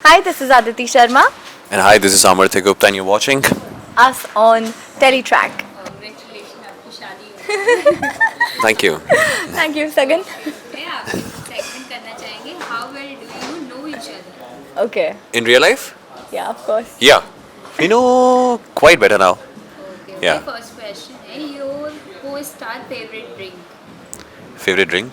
Hi, this is Aditi Sharma, And hi, this is Amartya Gupta, and you're watching. us on Teletrack. Congratulation आपकी शादी हुई Thank you. Thank you, Sagan. है आप segment करना चाहेंगे how well do you know each other Okay, In real life? yeah, of course. Yeah. We know quite better now. Okay Yeah. First question है your co-star favourite drink Favorite drink?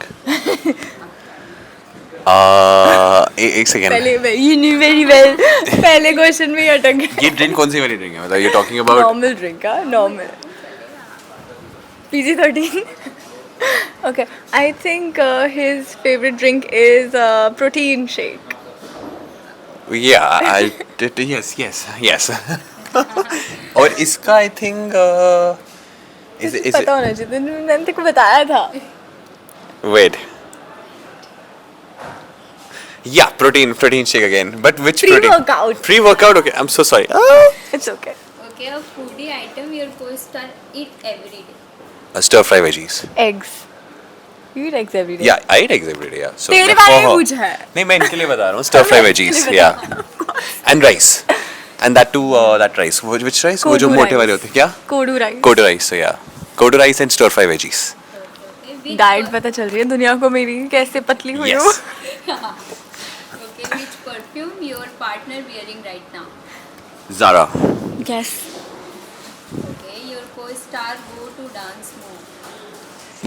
एक second. पहले you knew very well. पहले question में ही अटक गए. ये drink कौन सी वाली ड्रिंक है? मतलब you're talking about Normal drink, हाँ, normal. PG-13. Okay, I think his favorite drink is protein shake. yeah, yes. और इसका I think is तुझे पता होना चाहिए, मैंने तेरे को बताया था. wait. Yeah, protein shake again. But which protein? Pre-workout. Pre-workout. Okay, I'm so sorry. It's okay. Okay a foodie item your co-star eat every day Stir fry veggies. Eggs. You eat eggs every day. Yeah, I eat eggs every day. Yeah. So तेरे like, बारे for में her. पूछा है. नहीं मैं इनके लिए बता रहा हूँ stir fry veggies. Yeah. And rice. And that too that rice. Which rice? वो जो कोडू मोटे rice. वाले होते हैं क्या? कोडू rice. Kodu rice. So yeah. Kodu rice and stir fry veggies. Diet पता चल रही है दुनिया को मेरी कैसे पतली हुई हूँ. Yes. Okay which perfume your partner wearing right now Zara. Yes. Okay your co-star go to dance move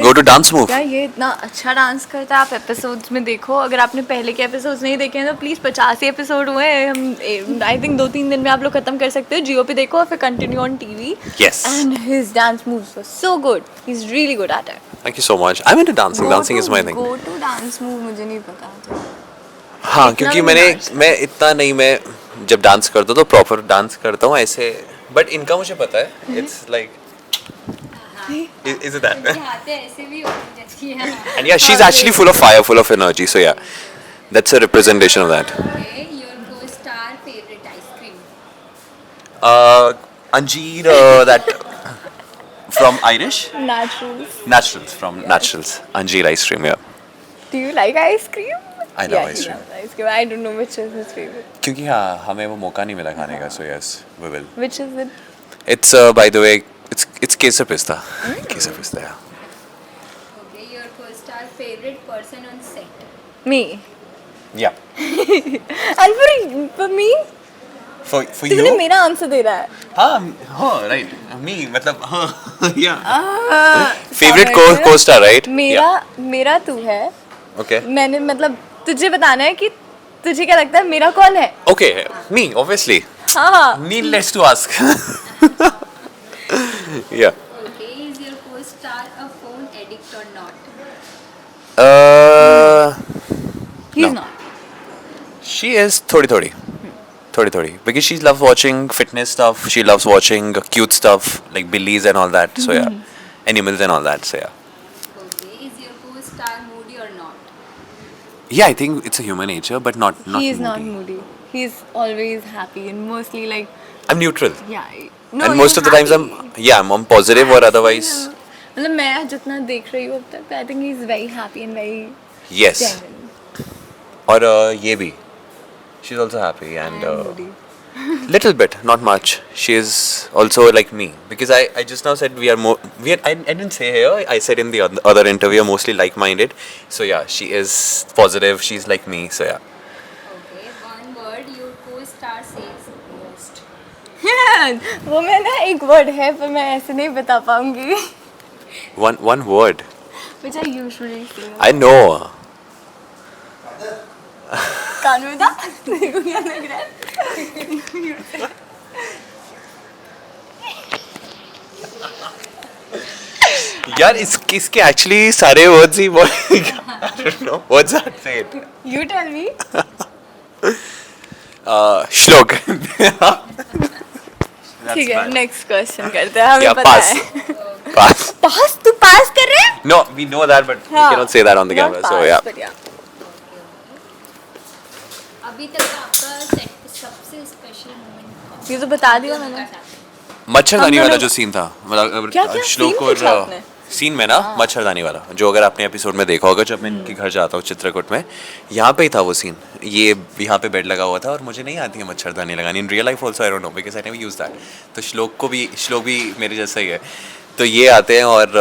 Go to dance move. यार ये इतना अच्छा डांस करता है. आप एपिसोड्स में देखो. अगर आपने पहले के एपिसोड्स नहीं देखे हैं तो प्लीज़ 50 एपिसोड हुए हैं. हम आई थिंक 2-3 दिन में आप लोग खत्म कर सकते हो. जियो पे देखो और फिर continue on TV. Yes. And his dance moves were so good. He is really good at it. Thank you so much. I'm into dancing. Dancing is my thing. Go to dance move मुझे नहीं पता था. हाँ इतना क्योंकि भी मैंने dance मैं इतना नहीं मैं जब डांस करता हूँ तो प्रॉपर डांस करता हूँ ऐसे. बट इनका मुझे पता है. It's like. Is it that? ये हाथे ऐसे भी होती रहती है And yeah, she's actually full of fire, full of energy. So yeah, that's a representation of that. Okay your co-star favourite ice cream Anjeer, that from Irish Naturals. Naturals from Naturals. Anjeer ice cream, yeah. Do you like ice cream? I love Yeah, ice he cream. loves ice cream. I don't know which is his favorite. क्योंकि हाँ हमें वो मौका नहीं मिला खाने का. So yes, we will. Which is it? It's by the way, it's Kesar pista. Kesar pista, yeah. Okay your co-star favourite person on set Me. Yeah. And for me, For तूने you? मेरा answer दे रहा है. हाँ right. Me मतलब हाँ yeah. Ah, Favorite समझ गया. co-star, right? मेरा तू है. Yeah. Okay. मैंने मतलब तुझे बताना है कि तुझे क्या लगता है मेरा कौन है. Okay. Me obviously. हाँ. Needless to ask. Yeah. Okay is your को स्टार अ फोन एडिक्ट और not He's no. not. She is थोड़ी because she loves watching fitness stuff. She loves watching cute stuff like billies and all that. So yeah, animals and all that. So yeah, okay is your को star Moody और not yeah. I think it's a human nature, but not He is not moody. moody. He's always happy and mostly like I'm neutral. yeah. And most of the times I'm positive or otherwise मतलब मैं जितना देख रही हूँ अब तक I think he's very happy and very yes. genuine. और ये भी, she's also happy and And moody. little bit, not much. She is also like me because I just now said we are more. I didn't say here. I said in the other interview mostly like-minded. So yeah, she is positive. She's like me. So yeah. Okay one word your को star says most वो मैं ना एक word है पर मैं ऐसे नहीं बता पाऊंगी. One word. Which I usually say. I know. कान में था. देखो क्या लग रहा है. यार इसके actually सारे words he I don't know. What's that? Say it. You tell me. श्लोक. ठीक है नेक्स्ट क्वेश्चन करते हैं. हमें Yeah, पता pass. है. Pass. पास तू पास कर रहे हैं. No, we know that, but we cannot say that on the camera. So yeah. अभी तक आपका सेट सबसे स्पेशल मोमेंट ये तो बता दिया मैंने. मच्छरदानी हम वाला दोनों- जो सीन था मतलब क्या क्या श्लोक scene और पूछा आपने? सीन में ना मच्छरदानी वाला, जो अगर आपने एपिसोड में देखा होगा, जब मैं इनके घर जाता हूँ चित्रकूट में, यहाँ पे ही था वो सीन। ये यहाँ पे बेड लगा हुआ था और मुझे नहीं आती है मच्छरदानी लगानी। In real life also I don't know because I never use that. तो श्लोक भी मेरे जैसा ही है। तो ये आते हैं और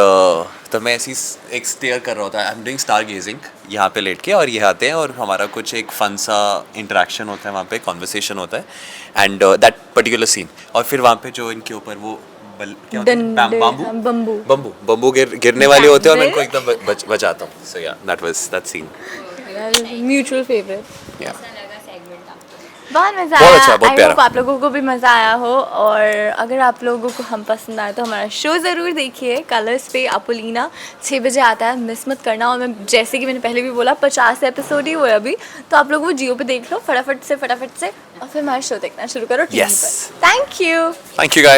तो मैं ऐसी एक स्टेयर कर रहा होता है, I am doing star gazing यहाँ पे लेट के, और ये आते हैं और हमारा कुछ एक फन सा इंटरेक्शन होता है वहाँ पे, कॉन्वर्सेशन होता है एंड दैट पर्टिकुलर सीन। और फिर वहाँ पे जो इनके ऊपर वो क्या होता है, बम्बू गिरने वाले होते हैं और मैं इनको एकदम बचाता हूँ। सो या दैट सीन म्यूचुअल फेवरेट। या कैसा लगा सेगमेंट आपको? बहुत मज़ा बहुत आया। अच्छा, बहुत आई प्यारा। होप आप लोगों को भी मज़ा आया हो, और अगर आप लोगों को हम पसंद आए तो हमारा शो ज़रूर देखिए। कलर्स पे अपोलिना 6 बजे आता है, मिस मत करना। और मैं जैसे कि मैंने पहले भी बोला 50 एपिसोड ही हुए अभी, तो आप लोग वो जियो पे देख लो फटाफट से, और फिर हमारा शो देखना शुरू करो टीवी Yes. पर। Thank you guys.